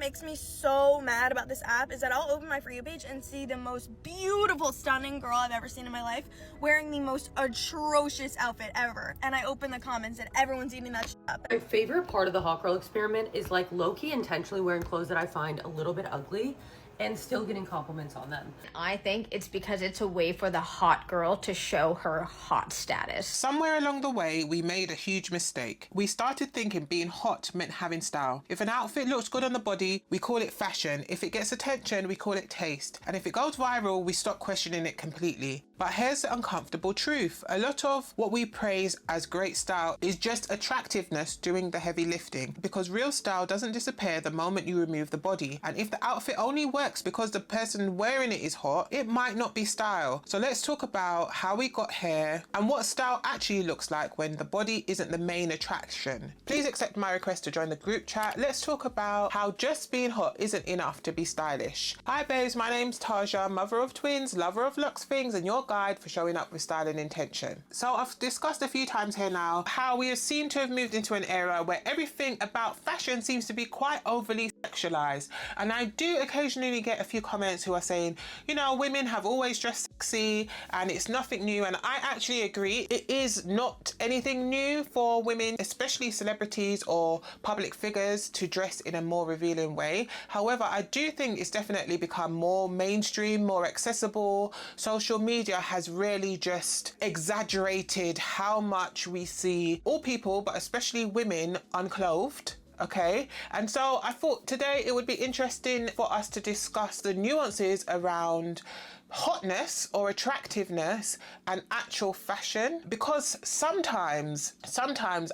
makes me so mad about this app is that I'll open my For You page and see the most beautiful, stunning girl I've ever seen in my life wearing the most atrocious outfit ever. And I open the comments and everyone's eating that shit up. My favorite part of the hot girl experiment is like low-key intentionally wearing clothes that I find a little bit ugly and still getting compliments on them. I think it's because it's a way for the hot girl to show her hot status. Somewhere along the way, we made a huge mistake. We started thinking being hot meant having style. If an outfit looks good on the body, we call it fashion. If it gets attention, we call it taste. And if it goes viral, we stop questioning it completely. But here's the uncomfortable truth. A lot of what we praise as great style is just attractiveness doing the heavy lifting, because real style doesn't disappear the moment you remove the body. And if the outfit only works because the person wearing it is hot, it might not be style. So let's talk about how we got here and what style actually looks like when the body isn't the main attraction. Please accept my request to join the group chat. Let's talk about how just being hot isn't enough to be stylish. Hi babes, my name's Taja, mother of twins, lover of luxe things, and your guide for showing up with style and intention. So I've discussed a few times here now how we seem to have moved into an era where everything about fashion seems to be quite overly sexualized. And I do occasionally get a few comments who are saying, you know, women have always dressed sexy and it's nothing new. And I actually agree. It is not anything new for women, especially celebrities or public figures, to dress in a more revealing way. However, I do think it's definitely become more mainstream, more accessible. Social media has really just exaggerated how much we see all people, but especially women, unclothed. Okay, and so I thought today it would be interesting for us to discuss the nuances around hotness or attractiveness and actual fashion, because sometimes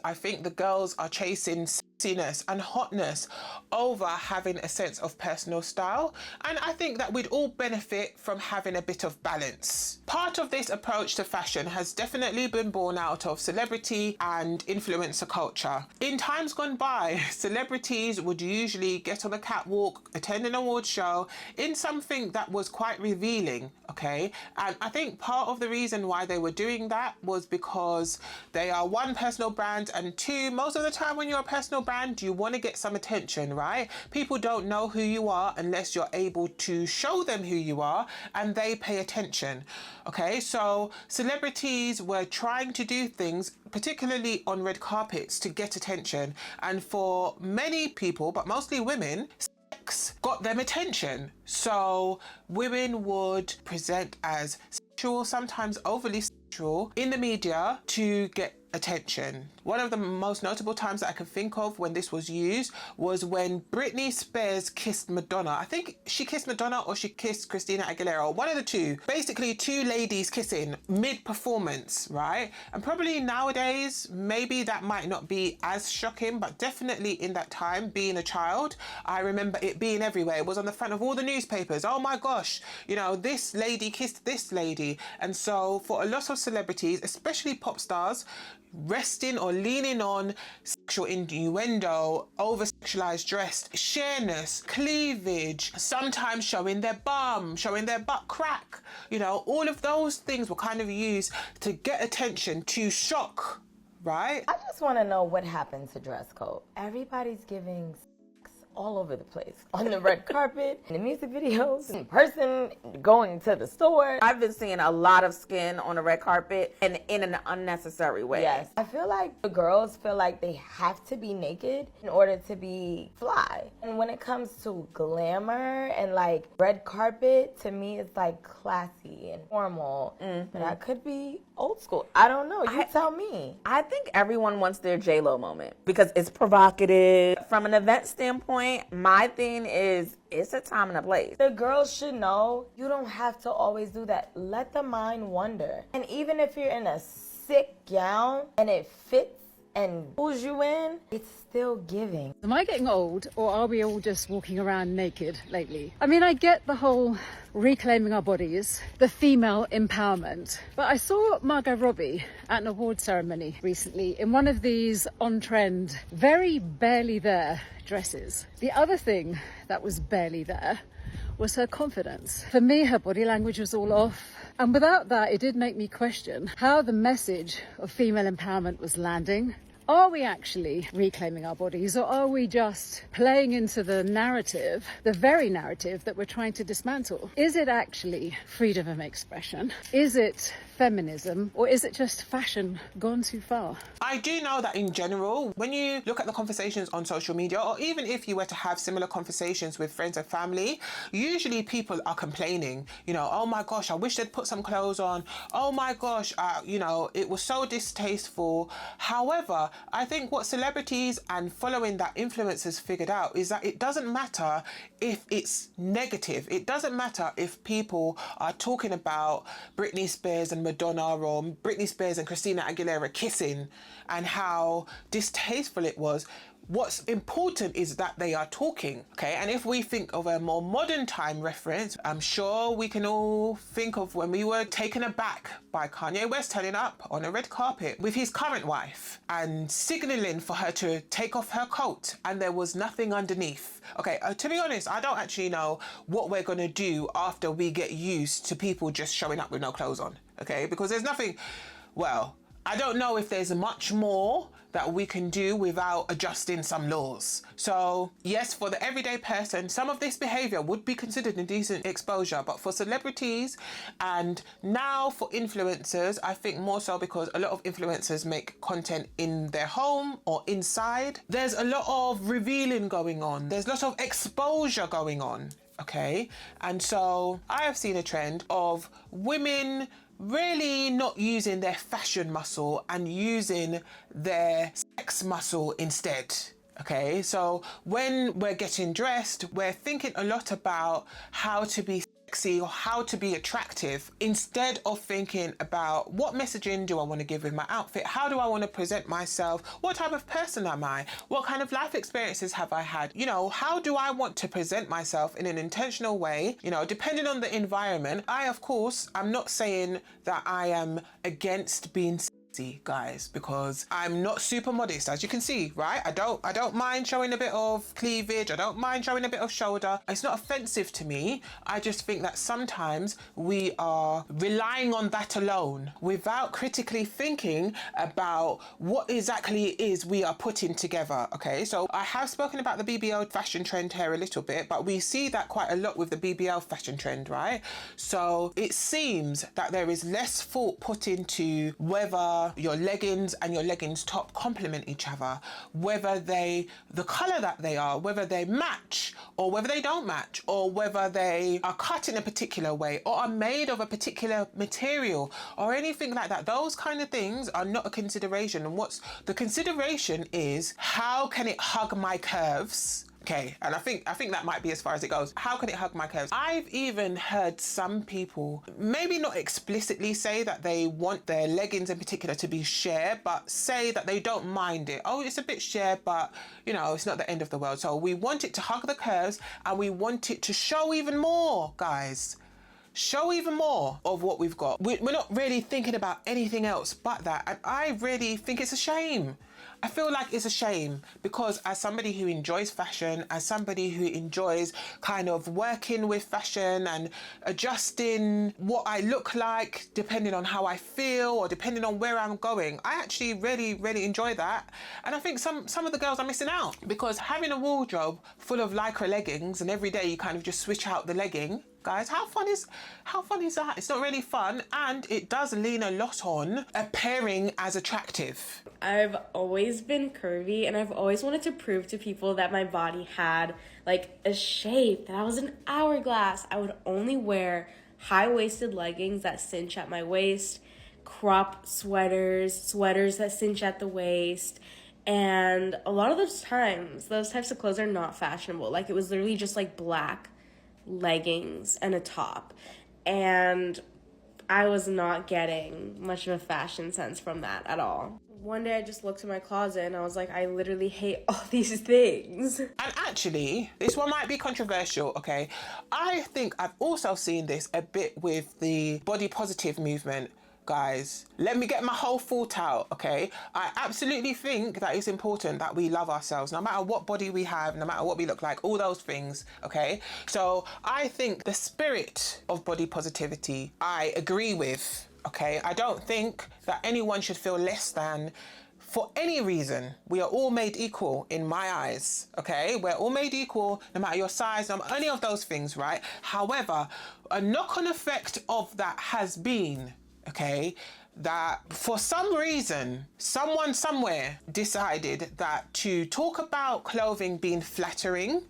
I think the girls are chasing sexiness and hotness over having a sense of personal style, and I think that we'd all benefit from having a bit of balance. Part of this approach to fashion has definitely been born out of celebrity and influencer culture. In times gone by, celebrities would usually get on the catwalk, attend an award show in something that was quite revealing, okay? And I think part of the reason why they were doing that was because they are one, personal brand, and two, most of the time when you're a personal brand, you want to get some attention, right? People don't know who you are unless you're able to show them who you are and they pay attention. Okay, so celebrities were trying to do things, particularly on red carpets, to get attention. And for many people, but mostly women, sex got them attention. So women would present as sexual, sometimes overly sexual, in the media to get attention. One of the most notable times that I can think of when this was used was when Britney Spears kissed Madonna. I think she kissed Madonna or she kissed Christina Aguilera, one of the two. Basically two ladies kissing mid-performance, right? And probably nowadays, maybe that might not be as shocking, but definitely in that time, being a child, I remember it being everywhere. It was on the front of all the newspapers. Oh my gosh, you know, this lady kissed this lady. And so for a lot of celebrities, especially pop stars, resting or leaning on sexual innuendo, over sexualized dress, sheerness, cleavage, sometimes showing their bum, showing their butt crack, you know, all of those things were kind of used to get attention, to shock, right? I just want to know what happened to dress code. Everybody's giving all over the place. On the red carpet, in the music videos, in person, going to the store. I've been seeing a lot of skin on the red carpet and in an unnecessary way. Yes. I feel like the girls feel like they have to be naked in order to be fly. And when it comes to glamour and like red carpet, to me it's like classy and formal. But I could be old school. I don't know. You tell me. I think everyone wants their J-Lo moment because it's provocative. From an event standpoint, my thing is it's a time and a place. The girls should know you don't have to always do that. Let the mind wander. And even if you're in a sick gown and it fits and pulls you in, it's still giving. Am I getting old, or are we all just walking around naked lately? I mean, I get the whole reclaiming our bodies, the female empowerment, but I saw Margot Robbie at an award ceremony recently in one of these on-trend, very barely there dresses. The other thing that was barely there was her confidence. For me, her body language was all off. And without that, it did make me question how the message of female empowerment was landing Are we actually reclaiming our bodies, or are we just playing into the narrative, the very narrative that we're trying to dismantle? Is it actually freedom of expression? Is it feminism, or is it just fashion gone too far? I do know that in general, when you look at the conversations on social media, or even if you were to have similar conversations with friends and family, usually people are complaining, you know, oh my gosh, I wish they'd put some clothes on. Oh my gosh, you know, it was so distasteful. However, I think what celebrities and following that influencers figured out is that it doesn't matter if it's negative. It doesn't matter if people are talking about Britney Spears and Madonna, or Britney Spears and Christina Aguilera kissing and how distasteful it was. What's important is that they are talking, okay? And if we think of a more modern time reference, I'm sure we can all think of when we were taken aback by Kanye West turning up on a red carpet with his current wife and signaling for her to take off her coat and there was nothing underneath. Okay, to be honest, I don't actually know what we're gonna do after we get used to people just showing up with no clothes on, okay? Because there's nothing, well, I don't know if there's much more that we can do without adjusting some laws. So yes, for the everyday person, some of this behavior would be considered indecent exposure, but for celebrities and now for influencers, I think more so because a lot of influencers make content in their home or inside. There's a lot of revealing going on. There's lots of exposure going on, okay? And so I have seen a trend of women really not using their fashion muscle and using their sex muscle instead. Okay, so when we're getting dressed, we're thinking a lot about how to be sexy or how to be attractive instead of thinking about what messaging do I want to give with my outfit? How do I want to present myself? What type of person am I? What kind of life experiences have I had? You know, how do I want to present myself in an intentional way? You know, depending on the environment. Of course, I'm not saying that I am against being guys, because I'm not super modest, as you can see, right? I don't mind showing a bit of cleavage. I don't mind showing a bit of shoulder. It's not offensive to me. I just think that sometimes we are relying on that alone without critically thinking about what exactly it is we are putting together. Okay, so I have spoken about the BBL fashion trend here a little bit, but we see that quite a lot with the BBL fashion trend, right? So it seems that there is less thought put into whether your leggings and your leggings top complement each other, whether the color that they are, whether they match or whether they don't match, or whether they are cut in a particular way or are made of a particular material or anything like that. Those kind of things are not a consideration. And what's the consideration is, how can it hug my curves? Okay, and I think that might be as far as it goes. How can it hug my curves? I've even heard some people, maybe not explicitly say that they want their leggings in particular to be sheer, but say that they don't mind it. Oh, it's a bit sheer, but you know, it's not the end of the world. So we want it to hug the curves and we want it to show even more, guys. Show even more of what we've got. We're not really thinking about anything else but that. And I really think it's a shame. I feel like it's a shame because as somebody who enjoys fashion, as somebody who enjoys kind of working with fashion and adjusting what I look like depending on how I feel or depending on where I'm going, I actually really, really enjoy that. And I think some of the girls are missing out because having a wardrobe full of Lycra leggings and every day you kind of just switch out the legging, guys, how fun is that? It's not really fun, and it does lean a lot on appearing as attractive. I've always been curvy and I've always wanted to prove to people that my body had like a shape, that I was an hourglass. I would only wear high-waisted leggings that cinch at my waist, crop sweaters that cinch at the waist. And a lot of those times, those types of clothes are not fashionable. Like, it was literally just like black leggings and a top, and I was not getting much of a fashion sense from that at all. One day I just looked in my closet and I was like, I literally hate all these things. And actually, this one might be controversial, okay? I think I've also seen this a bit with the body positive movement. Guys, let me get my whole thought out, okay? I absolutely think that it's important that we love ourselves, no matter what body we have, no matter what we look like, all those things, okay? So I think the spirit of body positivity, I agree with, okay? I don't think that anyone should feel less than for any reason, we are all made equal in my eyes, okay? We're all made equal no matter your size, any of those things, right? However, a knock-on effect of that has been, okay, that for some reason, someone somewhere decided that to talk about clothing being flattering,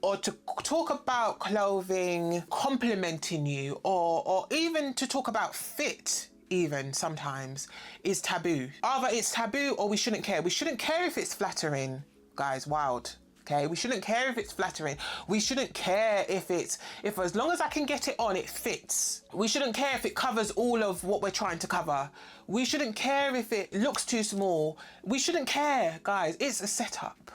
or to talk about clothing complimenting you, or even to talk about fit, even sometimes, is taboo. Either it's taboo or we shouldn't care. We shouldn't care if it's flattering, guys, wild. Okay, we shouldn't care if it's flattering. We shouldn't care if as long as I can get it on, it fits. We shouldn't care if it covers all of what we're trying to cover. We shouldn't care if it looks too small. We shouldn't care, guys. It's a setup.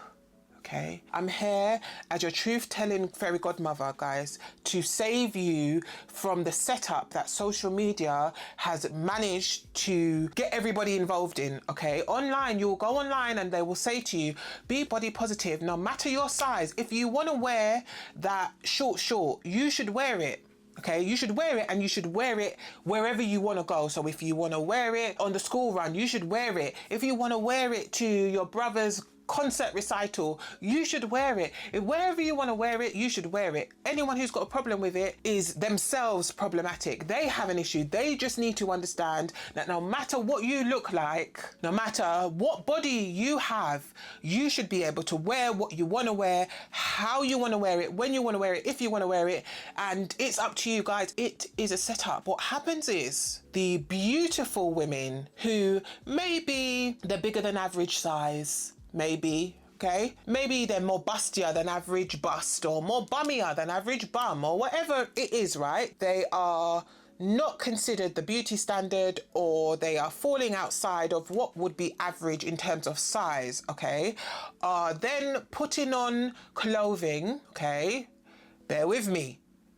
Okay, I'm here as your truth-telling fairy godmother, guys, to save you from the setup that social media has managed to get everybody involved in, okay? Online, you'll go online and they will say to you, be body positive, no matter your size. If you want to wear that short, you should wear it. Okay, you should wear it, and you should wear it wherever you want to go. So if you want to wear it on the school run, you should wear it. If you want to wear it to your brother's concert recital, you should wear it. If wherever you want to wear it, you should wear it. Anyone who's got a problem with it is themselves problematic. They have an issue. They just need to understand that no matter what you look like, no matter what body you have, you should be able to wear what you want to wear, how you want to wear it, when you want to wear it, if you want to wear it, and it's up to you, guys. It is a setup. What happens is the beautiful women who maybe they're bigger than average size, maybe, okay? Maybe they're more bustier than average bust, or more bummier than average bum, or whatever it is, right? They are not considered the beauty standard, or they are falling outside of what would be average in terms of size, okay? Then putting on clothing, okay? Bear with me.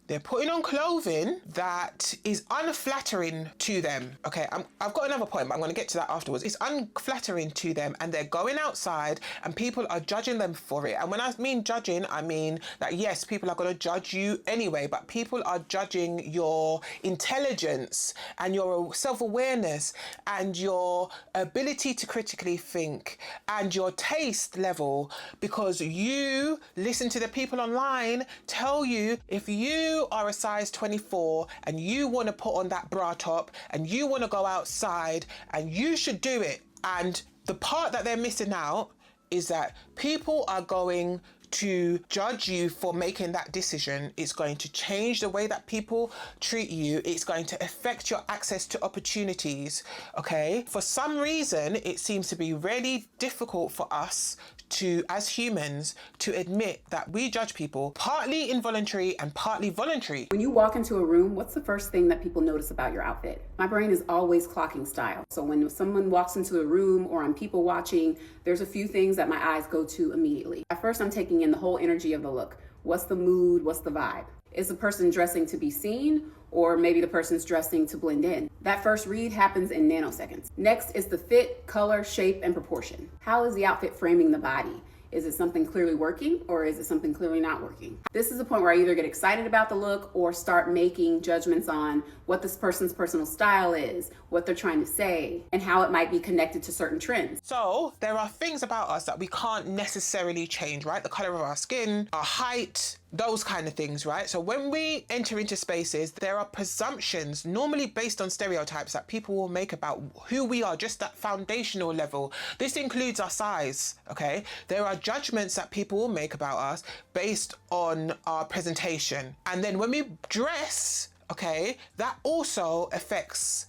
They're putting on clothing that is unflattering to them. Okay, I've got another point, but I'm going to get to that afterwards. It's unflattering to them, and they're going outside and people are judging them for it. And when I mean judging, I mean that yes, people are going to judge you anyway, but people are judging your intelligence and your self-awareness and your ability to critically think and your taste level, because you listen to the people online tell you if you are a size 24 and you want to put on that bra top and you want to go outside, and you should do it. And the part that they're missing out is that people are going to judge you for making that decision. It's going to change the way that people treat you. It's going to affect your access to opportunities, okay? For some reason, it seems to be really difficult for us to, as humans, to admit that we judge people, partly involuntary and partly voluntary. When you walk into a room, what's the first thing that people notice about your outfit? My brain is always clocking style. So when someone walks into a room or I'm people watching, there's a few things that my eyes go to immediately. At first, I'm taking in the whole energy of the look. What's the mood? What's the vibe? Is the person dressing to be seen, or maybe the person's dressing to blend in? That first read happens in nanoseconds. Next is the fit, color, shape, and proportion. How is the outfit framing the body? Is it something clearly working, or is it something clearly not working? This is the point where I either get excited about the look or start making judgments on what this person's personal style is, what they're trying to say, and how it might be connected to certain trends. So there are things about us that we can't necessarily change, right? The color of our skin, our height, those kind of things, right? So when we enter into spaces, there are presumptions, normally based on stereotypes, that people will make about who we are, just that foundational level. This includes our size, okay? There are judgments that people will make about us based on our presentation. And then when we dress, okay, that also affects.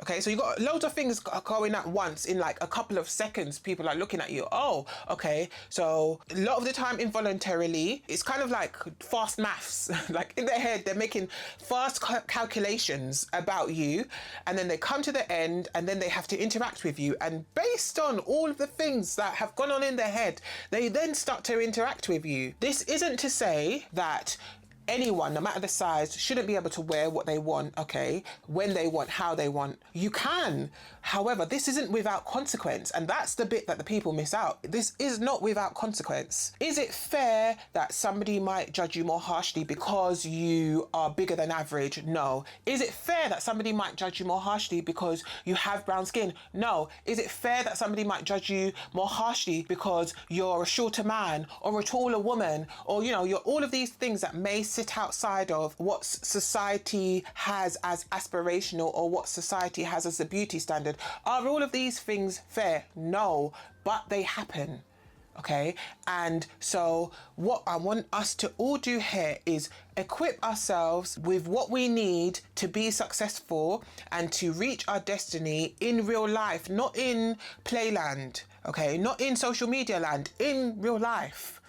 Okay, so you got loads of things going at once in like a couple of seconds. People are looking at you. Oh, okay. So a lot of the time involuntarily, it's kind of like fast maths. Like in their head, they're making fast calculations about you. And then they come to the end and then they have to interact with you. And based on all of the things that have gone on in their head, they then start to interact with you. This isn't to say that anyone, no matter the size, shouldn't be able to wear what they want, okay? When they want, how they want. You can. However, this isn't without consequence, and that's the bit that the people miss out. This is not without consequence. Is it fair that somebody might judge you more harshly because you are bigger than average? No. Is it fair that somebody might judge you more harshly because you have brown skin? No. Is it fair that somebody might judge you more harshly because you're a shorter man or a taller woman, or, you know, you're all of these things that may sit outside of what society has as aspirational or what society has as a beauty standard? Are all of these things fair? No, but they happen. Okay, and so what I want us to all do here is equip ourselves with what we need to be successful and to reach our destiny in real life, not in playland, okay, not in social media land, in real life,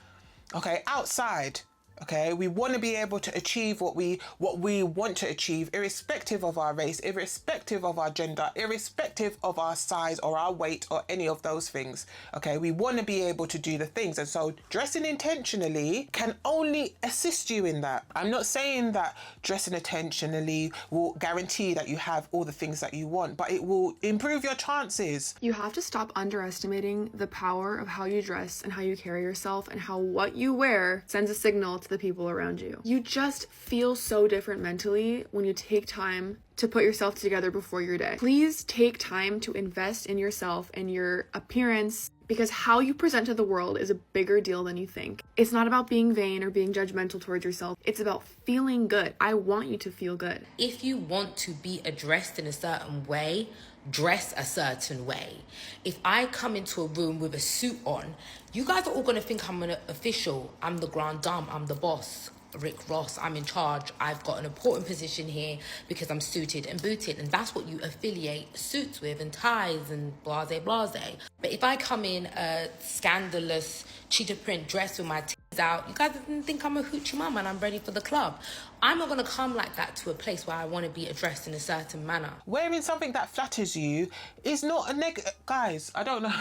okay, outside. Okay, we want to be able to achieve what we want to achieve, irrespective of our race, irrespective of our gender, irrespective of our size or our weight or any of those things. Okay, we want to be able to do the things, and so dressing intentionally can only assist you in that. I'm not saying that dressing intentionally will guarantee that you have all the things that you want, but it will improve your chances. You have to stop underestimating the power of how you dress and how you carry yourself, and how what you wear sends a signal to the people around you. You just feel so different mentally when you take time to put yourself together before your day. Please take time to invest in yourself and your appearance, because how you present to the world is a bigger deal than you think. It's not about being vain or being judgmental towards yourself. It's about feeling good. I want you to feel good. If you want to be addressed in a certain way, dress a certain way. If I come into a room with a suit on, you guys are all going to think I'm an official. I'm the grand dame. I'm the boss. Rick Ross, I'm in charge. I've got an important position here because I'm suited and booted. And that's what you affiliate suits with and ties and blase blase. But if I come in a scandalous cheetah print dress with my titties out, you guys think I'm a hoochie mama and I'm ready for the club. I'm not going to come like that to a place where I want to be addressed in a certain manner. Wearing something that flatters you is not a guys, I don't know.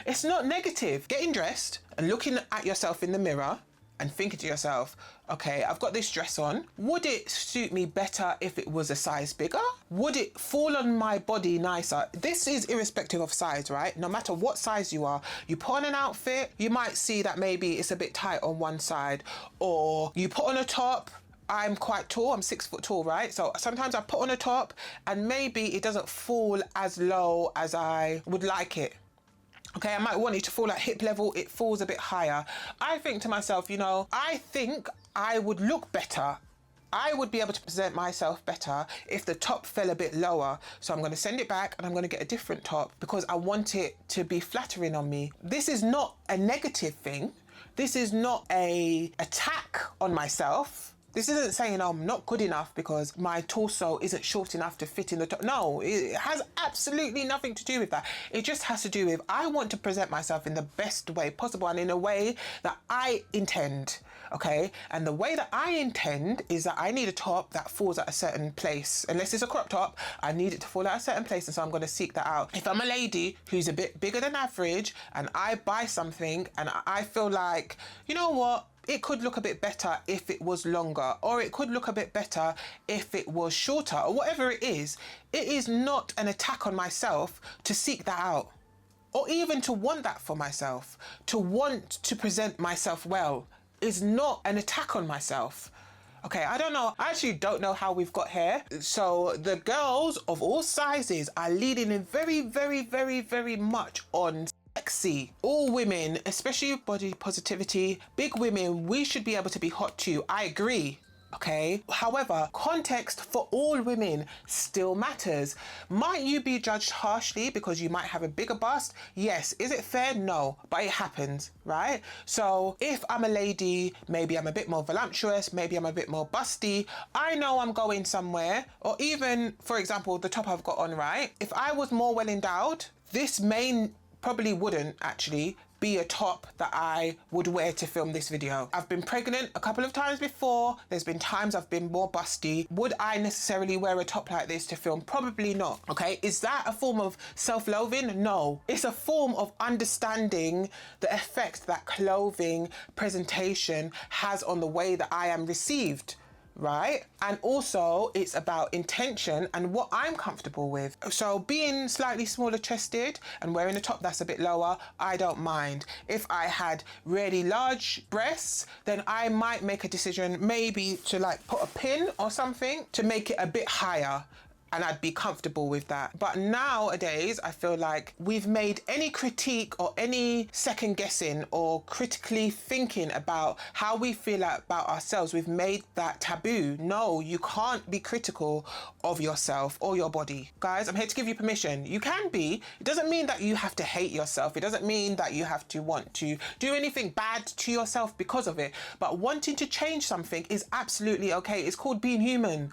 It's not negative. Getting dressed and looking at yourself in the mirror and thinking to yourself, okay, I've got this dress on. Would it suit me better if it was a size bigger? Would it fall on my body nicer? This is irrespective of size, right? No matter what size you are, you put on an outfit, you might see that maybe it's a bit tight on one side, or you put on a top. I'm quite tall, I'm 6 foot tall, right? So sometimes I put on a top and maybe it doesn't fall as low as I would like it. Okay, I might want it to fall at hip level, it falls a bit higher. I think to myself, you know, I think I would look better. I would be able to present myself better if the top fell a bit lower. So I'm going to send it back and I'm going to get a different top because I want it to be flattering on me. This is not a negative thing. This is not an attack on myself. This isn't saying I'm not good enough because my torso isn't short enough to fit in the top. No, it has absolutely nothing to do with that. It just has to do with I want to present myself in the best way possible and in a way that I intend, okay? And the way that I intend is that I need a top that falls at a certain place. Unless it's a crop top, I need it to fall at a certain place, and so I'm going to seek that out. If I'm a lady who's a bit bigger than average and I buy something and I feel like, you know what? It could look a bit better if it was longer, or it could look a bit better if it was shorter, or whatever it is not an attack on myself to seek that out, or even to want that for myself. To want to present myself well is not an attack on myself. Okay, I don't know. I actually don't know how we've got here. So the girls of all sizes are leading in very, very, very, very much on sexy. All women, especially with body positivity, big women, we should be able to be hot too. I agree. Okay. However, context for all women still matters. Might you be judged harshly because you might have a bigger bust? Yes. Is it fair? No. But it happens, right? So if I'm a lady, maybe I'm a bit more voluptuous, maybe I'm a bit more busty, I know I'm going somewhere. Or even, for example, the top I've got on, right? If I was more well endowed, this probably wouldn't actually be a top that I would wear to film this video. I've been pregnant a couple of times before. There's been times I've been more busty. Would I necessarily wear a top like this to film? Probably not, okay? Is that a form of self-loathing? No. It's a form of understanding the effect that clothing presentation has on the way that I am received, right? And also it's about intention and what I'm comfortable with. So being slightly smaller chested and wearing a top that's a bit lower, I don't mind. If I had really large breasts, then I might make a decision maybe to like put a pin or something to make it a bit higher, and I'd be comfortable with that. But nowadays, I feel like we've made any critique or any second guessing or critically thinking about how we feel about ourselves, we've made that taboo. No, you can't be critical of yourself or your body. Guys, I'm here to give you permission. You can be. It doesn't mean that you have to hate yourself. It doesn't mean that you have to want to do anything bad to yourself because of it. But wanting to change something is absolutely okay. It's called being human.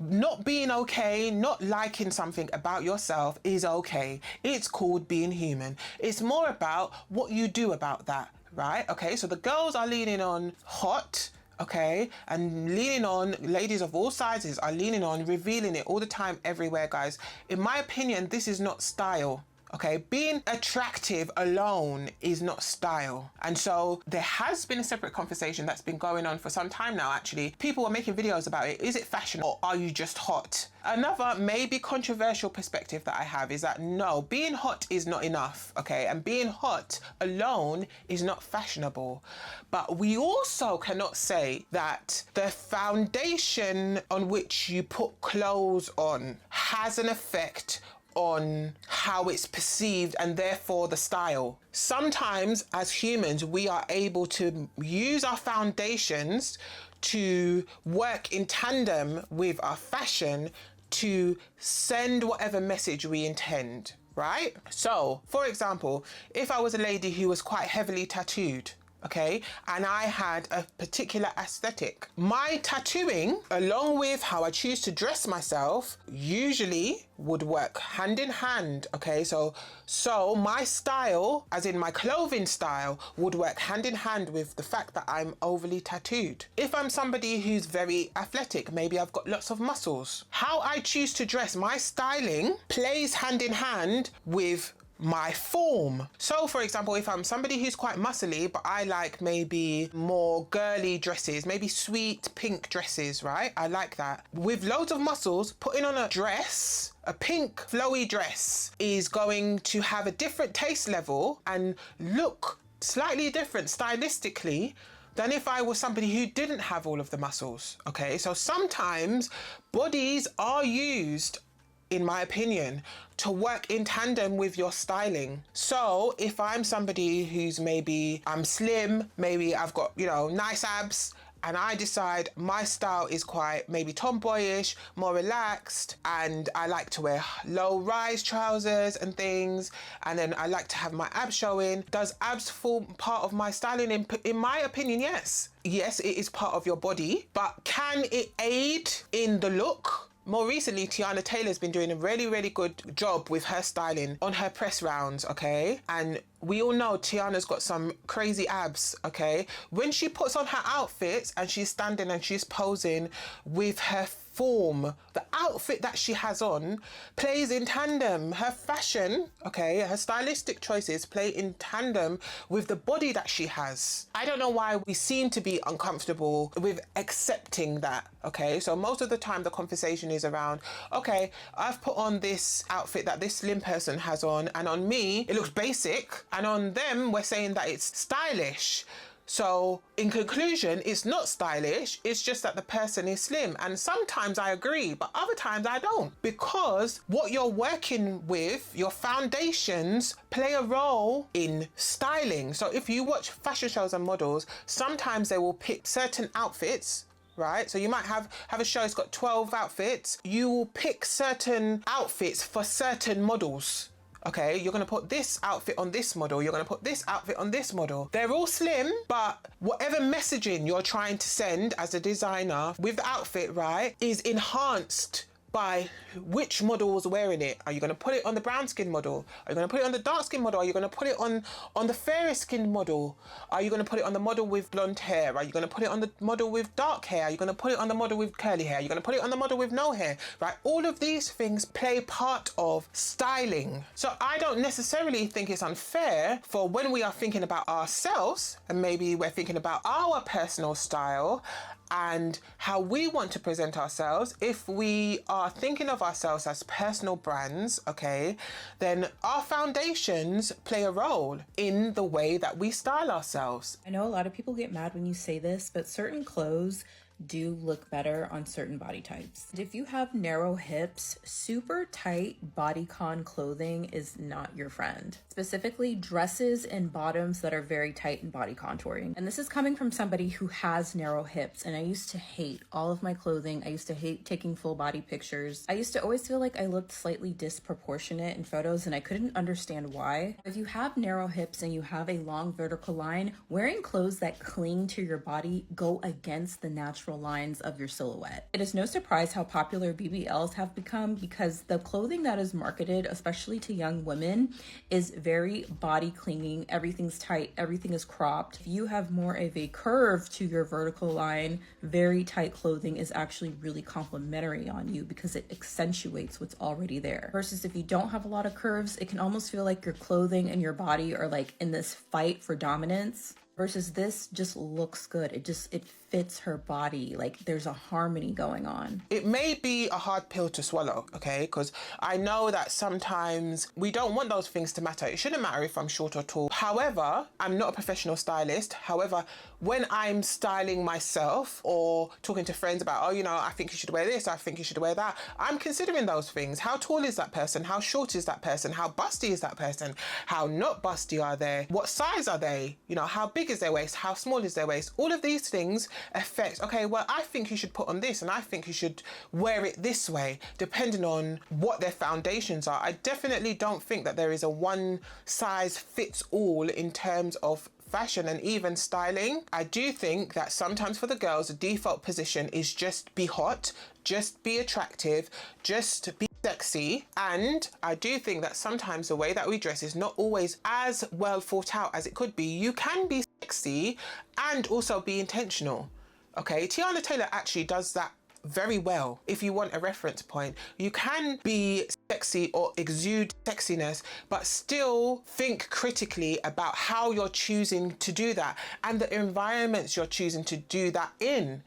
Not being okay, not liking something about yourself is okay. It's called being human. It's more about what you do about that, right? Okay, so the girls are leaning on hot, okay, and leaning on, ladies of all sizes are leaning on revealing it all the time, everywhere, guys. In my opinion, this is not style. Okay, being attractive alone is not style. And so there has been a separate conversation that's been going on for some time now, actually. People are making videos about it. Is it fashion or are you just hot? Another maybe controversial perspective that I have is that no, being hot is not enough, okay? And being hot alone is not fashionable. But we also cannot say that the foundation on which you put clothes on has an effect on how it's perceived and therefore the style. Sometimes as humans, we are able to use our foundations to work in tandem with our fashion to send whatever message we intend, right? So, for example, if I was a lady who was quite heavily tattooed, okay, and I had a particular aesthetic, my tattooing, along with how I choose to dress myself, usually would work hand in hand, okay? So my style, as in my clothing style, would work hand in hand with the fact that I'm overly tattooed. If I'm somebody who's very athletic, maybe I've got lots of muscles, how I choose to dress, my styling plays hand in hand with my form. So for example, if I'm somebody who's quite muscly, but I like maybe more girly dresses, maybe sweet pink dresses, right? I like that. With loads of muscles, putting on a dress, a pink flowy dress, is going to have a different taste level and look slightly different stylistically than if I was somebody who didn't have all of the muscles, okay? So sometimes bodies are used, in my opinion, to work in tandem with your styling. So if I'm somebody who's maybe I'm slim, maybe I've got, you know, nice abs, and I decide my style is quite maybe tomboyish, more relaxed, and I like to wear low rise trousers and things, and then I like to have my abs showing. Does abs form part of my styling? In my opinion, yes. Yes, it is part of your body, but can it aid in the look? More recently, Tiana Taylor's been doing a really, really good job with her styling on her press rounds, okay? And we all know Tiana's got some crazy abs, okay? When she puts on her outfits and she's standing and she's posing with her form, the outfit that she has on plays in tandem. Her fashion, okay, her stylistic choices play in tandem with the body that she has. I don't know why we seem to be uncomfortable with accepting that, okay? So most of the time the conversation is around, okay, I've put on this outfit that this slim person has on, and on me it looks basic, and on them we're saying that it's stylish. So in conclusion, it's not stylish, it's just that the person is slim. And sometimes I agree, but other times I don't. Because what you're working with, your foundations, play a role in styling. So if you watch fashion shows and models, sometimes they will pick certain outfits, right? So you might have a show, it's got 12 outfits. You will pick certain outfits for certain models. Okay, you're going to put this outfit on this model, you're going to put this outfit on this model. They're all slim, but whatever messaging you're trying to send as a designer with the outfit, right, is enhanced by which model was wearing it. Are you going to put it on the brown skin model? Are you going to put it on the dark skin model? Are you going to put it on the fairer skin model? Are you going to put it on the model with blonde hair? Are you going to put it on the model with dark hair? Are you going to put it on the model with curly hair? Are you going to put it on the model with no hair? Right? All of these things play part of styling. So I don't necessarily think it's unfair for when we are thinking about ourselves, and maybe we're thinking about our personal style and how we want to present ourselves, if we are thinking of ourselves as personal brands, okay, then our foundations play a role in the way that we style ourselves. I know a lot of people get mad when you say this, but certain clothes do look better on certain body types. If you have narrow hips, super tight bodycon clothing is not your friend. Specifically dresses and bottoms that are very tight in body contouring. And this is coming from somebody who has narrow hips, and I used to hate all of my clothing. I used to hate taking full body pictures. I used to always feel like I looked slightly disproportionate in photos, and I couldn't understand why. If you have narrow hips and you have a long vertical line, wearing clothes that cling to your body go against the natural lines of your silhouette. It is no surprise how popular BBLs have become, because the clothing that is marketed, especially to young women, is very body clinging. Everything's tight, everything is cropped. If you have more of a curve to your vertical line, very tight clothing is actually really complimentary on you because it accentuates what's already there. Versus if you don't have a lot of curves, it can almost feel like your clothing and your body are like in this fight for dominance. Versus this just looks good. It fits her body. Like there's a harmony going on. It may be a hard pill to swallow, okay? Because I know that sometimes we don't want those things to matter. It shouldn't matter if I'm short or tall. However, I'm not a professional stylist. However, when I'm styling myself or talking to friends about, oh, you know, I think you should wear this, I think you should wear that, I'm considering those things. How tall is that person? How short is that person? How busty is that person? How not busty are they? What size are they? You know, how big is their waist? How small is their waist? All of these things affect, okay, well, I think you should put on this and I think you should wear it this way, depending on what their foundations are. I definitely don't think that there is a one size fits all in terms of fashion and even styling. I do think that sometimes for the girls, the default position is just be hot, just be attractive, just be sexy. And I do think that sometimes the way that we dress is not always as well thought out as it could be. You can be sexy and also be intentional. Okay, Tiana Taylor actually does that very well. If you want a reference point, you can be sexy or exude sexiness, but still think critically about how you're choosing to do that and the environments you're choosing to do that in.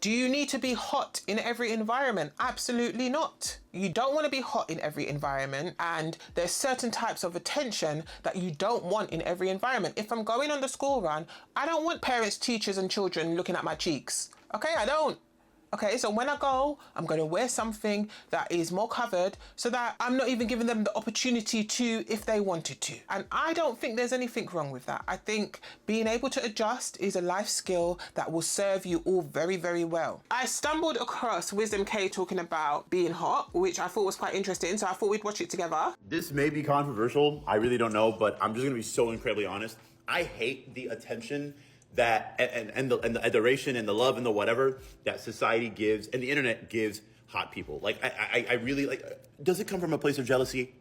Do you need to be hot in every environment? Absolutely not. You don't want to be hot in every environment, and there's certain types of attention that you don't want in every environment. If I'm going on the school run, I don't want parents, teachers and children looking at my cheeks. Okay, I don't. Okay, so when I go, I'm going to wear something that is more covered so that I'm not even giving them the opportunity to if they wanted to. And I don't think there's anything wrong with that. I think being able to adjust is a life skill that will serve you all very, very well. I stumbled across Wisdom K talking about being hot, which I thought was quite interesting. So I thought we'd watch it together. This may be controversial. I really don't know, but I'm just going to be so incredibly honest. I hate the attention that and the adoration and the love and the whatever that society gives and the internet gives hot people. Like I really like. Does it come from a place of jealousy?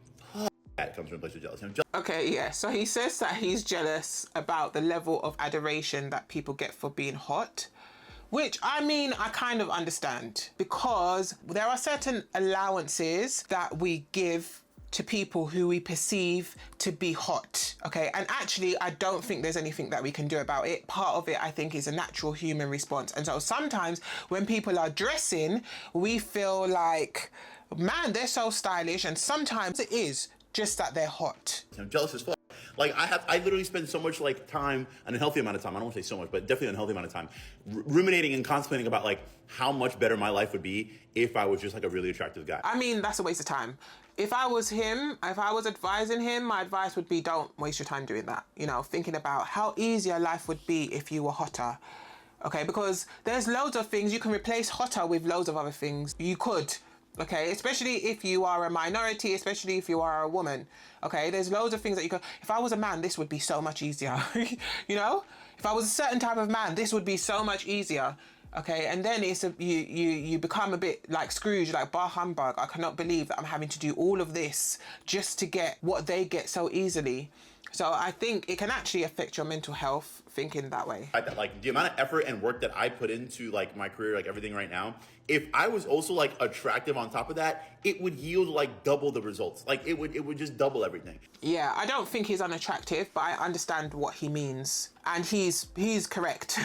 It comes from a place of jealousy. Okay, yeah. So he says that he's jealous about the level of adoration that people get for being hot, which I mean, I kind of understand, because there are certain allowances that we give to people who we perceive to be hot, okay? And actually, I don't think there's anything that we can do about it. Part of it, I think, is a natural human response. And so sometimes when people are dressing, we feel like, man, they're so stylish. And sometimes it is just that they're hot. I'm jealous as fuck. Like I literally spend so much like time, an unhealthy amount of time, I don't want to say so much, but definitely an unhealthy amount of time, ruminating and contemplating about like how much better my life would be if I was just like a really attractive guy. I mean, that's a waste of time. If I was him, if I was advising him, my advice would be don't waste your time doing that. You know, thinking about how easy your life would be if you were hotter. Okay, because there's loads of things. You can replace hotter with loads of other things. You could. Okay, especially if you are a minority, especially if you are a woman. Okay, there's loads of things that you could. If I was a man, this would be so much easier. You know, if I was a certain type of man, this would be so much easier. Okay, and then it's you become a bit like Scrooge, like bah humbug. I cannot believe that I'm having to do all of this just to get what they get so easily. So I think it can actually affect your mental health thinking that way. Like the amount of effort and work that I put into like my career, like everything right now, if I was also like attractive on top of that, it would yield like double the results. Like it would just double everything. Yeah, I don't think he's unattractive, but I understand what he means. And he's correct.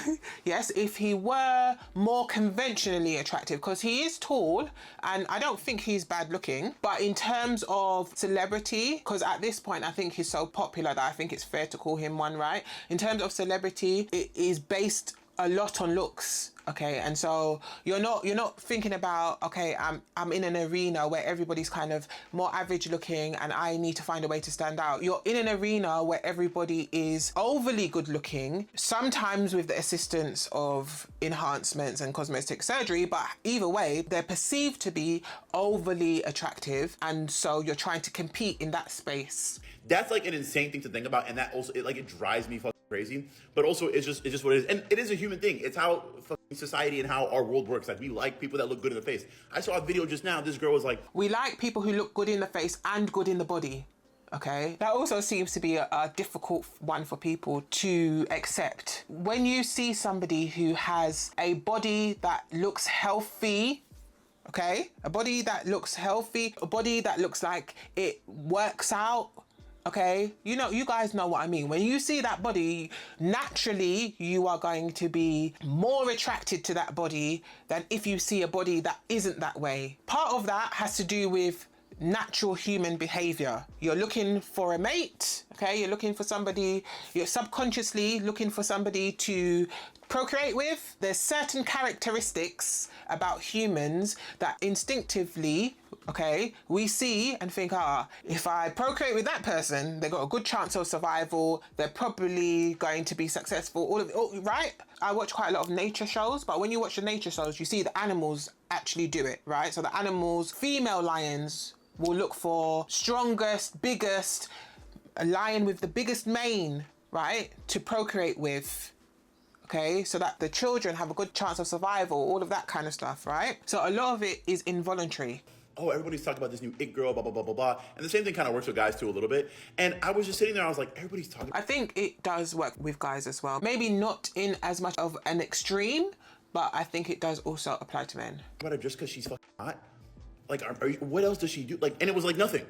Yes, if he were more conventionally attractive, because he is tall and I don't think he's bad looking, but in terms of celebrity, because at this point I think he's so popular that I think it's fair to call him one, right? In terms of celebrity, it is based a lot on looks. Okay, and so you're not thinking about, okay, I'm in an arena where everybody's kind of more average looking and I need to find a way to stand out. You're in an arena where everybody is overly good looking, sometimes with the assistance of enhancements and cosmetic surgery, but either way, they're perceived to be overly attractive, and so you're trying to compete in that space. That's like an insane thing to think about, and that also it drives me fucking crazy. But also it's just what it is, and it is a human thing. It's how fucking society and how our world works. Like we like people that look good in the face. I saw a video just now. This girl was like, we like people who look good in the face and good in the body. Okay, that also seems to be a difficult one for people to accept. When you see somebody who has a body that looks healthy, okay, a body that looks healthy, a body that looks like it works out, okay, you guys know what I mean. When you see that body, naturally you are going to be more attracted to that body than if you see a body that isn't that way. Part of that has to do with natural human behavior. You're looking for a mate, okay? You're looking for somebody, you're subconsciously looking for somebody to procreate with. There's certain characteristics about humans that instinctively, okay, we see and think, if I procreate with that person, they've got a good chance of survival, they're probably going to be successful, right? I watch quite a lot of nature shows, but when you watch the nature shows, you see the animals actually do it, right? So the animals, female lions will look for strongest, biggest, a lion with the biggest mane, right, to procreate with. Okay, so that the children have a good chance of survival, all of that kind of stuff, right? So a lot of it is involuntary. Oh, everybody's talking about this new it girl, blah, blah, blah, blah, blah. And the same thing kind of works with guys too a little bit. And I was just sitting there, I was like, everybody's talking. I think it does work with guys as well. Maybe not in as much of an extreme, but I think it does also apply to men. About her just because she's fucking hot? Like, what else does she do? Like, and it was like nothing.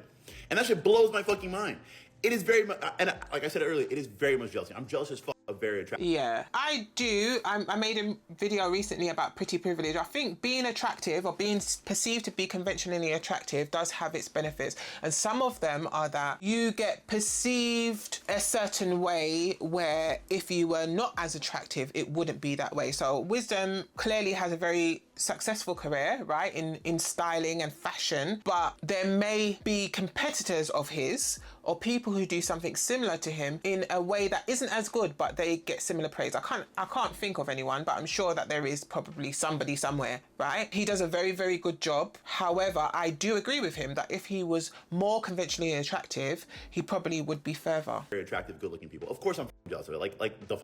And that shit blows my fucking mind. It is very much, and like I said earlier, it is very much jealousy. I'm jealous as fuck of very attractive. Yeah, I do. I made a video recently about pretty privilege. I think being attractive or being perceived to be conventionally attractive does have its benefits. And some of them are that you get perceived a certain way where if you were not as attractive, it wouldn't be that way. So Wisdom clearly has a very successful career, right, in styling and fashion, but there may be competitors of his or people who do something similar to him in a way that isn't as good, but they get similar praise. I can't think of anyone, but I'm sure that there is probably somebody somewhere, right? He does a very, very good job. However, I do agree with him that if he was more conventionally attractive, he probably would be further. Very attractive, good-looking people. Of course I'm jealous of it. Like the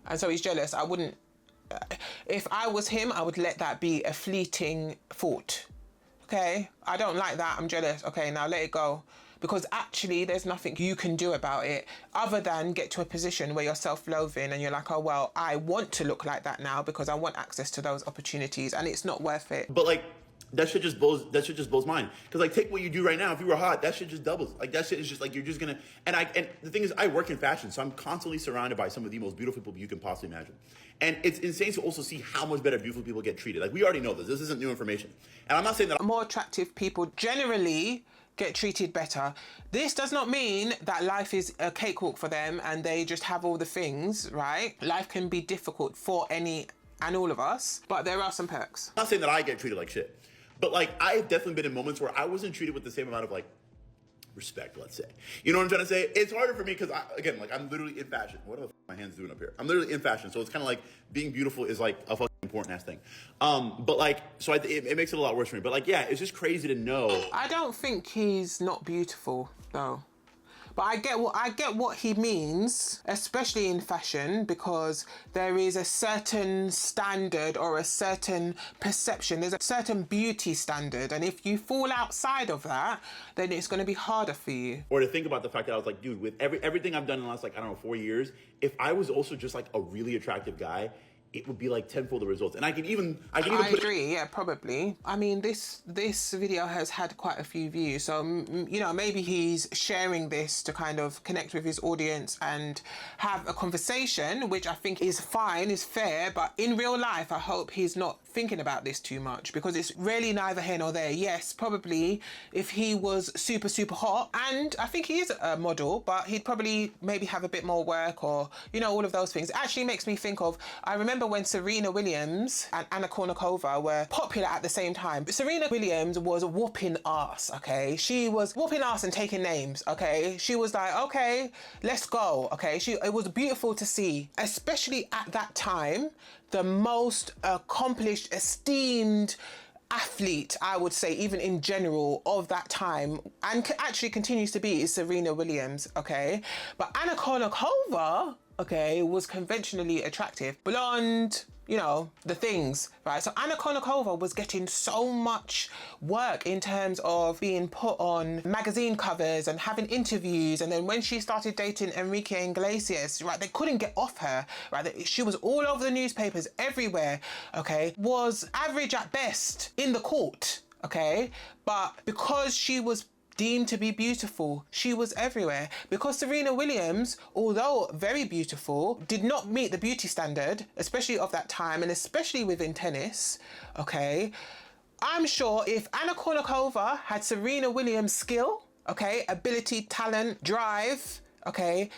and so he's jealous. I wouldn't. If I was him, I would let that be a fleeting thought. Okay, I don't like that, I'm jealous. Okay, now let it go. Because actually there's nothing you can do about it other than get to a position where you're self-loathing and you're like, oh, well, I want to look like that now because I want access to those opportunities and it's not worth it. But like, that shit just blows mine. Because like, take what you do right now. If you were hot, that shit just doubles. Like that shit is just like, you're just gonna, and the thing is, I work in fashion, so I'm constantly surrounded by some of the most beautiful people you can possibly imagine. And it's insane to also see how much better beautiful people get treated. Like we already know this. This isn't new information. And I'm not saying that more attractive people generally get treated better. This does not mean that life is a cakewalk for them and they just have all the things, right? Life can be difficult for any and all of us, but there are some perks. I'm not saying that I get treated like shit. But like, I've definitely been in moments where I wasn't treated with the same amount of like respect, let's say. You know what I'm trying to say? It's harder for me because again, like I'm literally in fashion. What are the my hands doing up here? I'm literally in fashion. So it's kind of like being beautiful is like a fucking important ass thing. But like, so it makes it a lot worse for me. But like, yeah, it's just crazy to know. I don't think he's not beautiful though. But I get what he means, especially in fashion, because there is a certain standard or a certain perception. There's a certain beauty standard, and if you fall outside of that, then it's going to be harder for you. Or to think about the fact that I was like, dude, with everything I've done in the last, like, I don't know, 4 years, if I was also just like a really attractive guy, it would be like tenfold the results. And I agree, yeah, probably. I mean, this video has had quite a few views, so you know, maybe he's sharing this to kind of connect with his audience and have a conversation, which I think is fine, is fair. But in real life, I hope he's not thinking about this too much, because it's really neither here nor there. Yes, probably if he was super hot, and I think he is a model, but he'd probably maybe have a bit more work, or you know, all of those things. It actually makes me think of, I remember when Serena Williams and Anna Kournikova were popular at the same time. Serena Williams was whooping ass, okay? She was whooping ass and taking names, okay? She was like, okay, let's go, okay? It was beautiful to see, especially at that time, the most accomplished, esteemed athlete, I would say, even in general, of that time, and actually continues to be, is Serena Williams, okay? But Anna Kournikova, okay, was conventionally attractive. Blonde, you know, the things, right? So Anna Kournikova was getting so much work in terms of being put on magazine covers and having interviews. And then when she started dating Enrique Iglesias, right, they couldn't get off her, right? She was all over the newspapers, everywhere, okay? Was average at best in the court, okay? But because she was deemed to be beautiful, she was everywhere. Because Serena Williams, although very beautiful, did not meet the beauty standard, especially of that time, and especially within tennis, okay? I'm sure if Anna Kournikova had Serena Williams' skill, okay, ability, talent, drive, okay,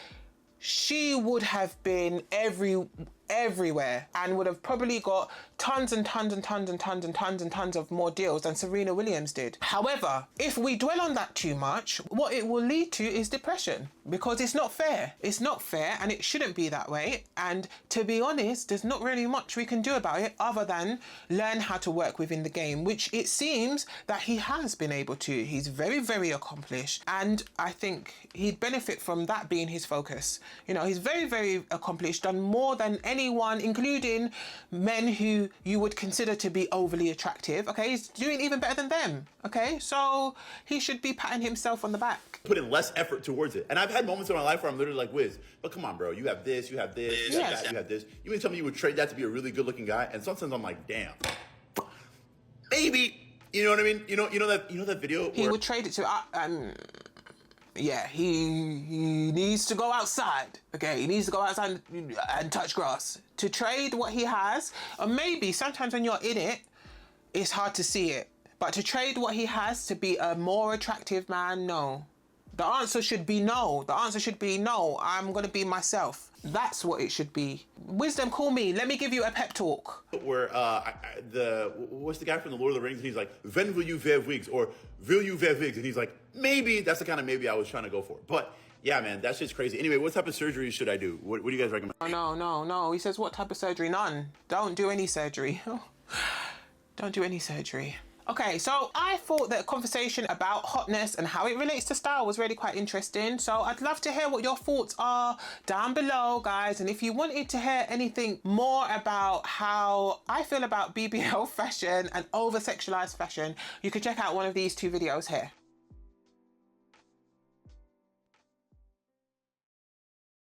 she would have been everywhere and would have probably got tons of more deals than Serena Williams did. However, if we dwell on that too much, what it will lead to is depression, because it's not fair. It's not fair, and it shouldn't be that way. And to be honest, there's not really much we can do about it other than learn how to work within the game, which it seems that he has been able to. He's very accomplished, and I think he'd benefit from that being his focus. You know, he's very accomplished, done more than anyone, including men who you would consider to be overly attractive, okay? He's doing even better than them, okay? So he should be patting himself on the back. Put in less effort towards it. And I've had moments in my life where I'm literally like, Wiz, but come on, bro, you have this, you have this, you have that, you have this. You mean tell me you would trade that to be a really good looking guy? And sometimes I'm like, damn, maybe, you know what I mean? You know that video he would trade it to, yeah, he needs to go outside, okay? He needs to go outside and touch grass to trade what he has. Or maybe sometimes when you're in it, it's hard to see it. But to trade what he has to be a more attractive man, no. The answer should be no. The answer should be no, I'm going to be myself. That's what it should be. Wisdom, call me. Let me give you a pep talk. Where what's the guy from the Lord of the Rings? And he's like, "When will you wear wigs?" or "Will you wear wigs?" And he's like, "Maybe." That's the kind of maybe I was trying to go for. But yeah, man, that's just crazy. Anyway, what type of surgery should I do? What do you guys recommend? No. He says, what type of surgery? None. Don't do any surgery. Don't do any surgery. Okay, so I thought that a conversation about hotness and how it relates to style was really quite interesting. So I'd love to hear what your thoughts are down below, guys. And if you wanted to hear anything more about how I feel about BBL fashion and over-sexualized fashion, you could check out one of these two videos here.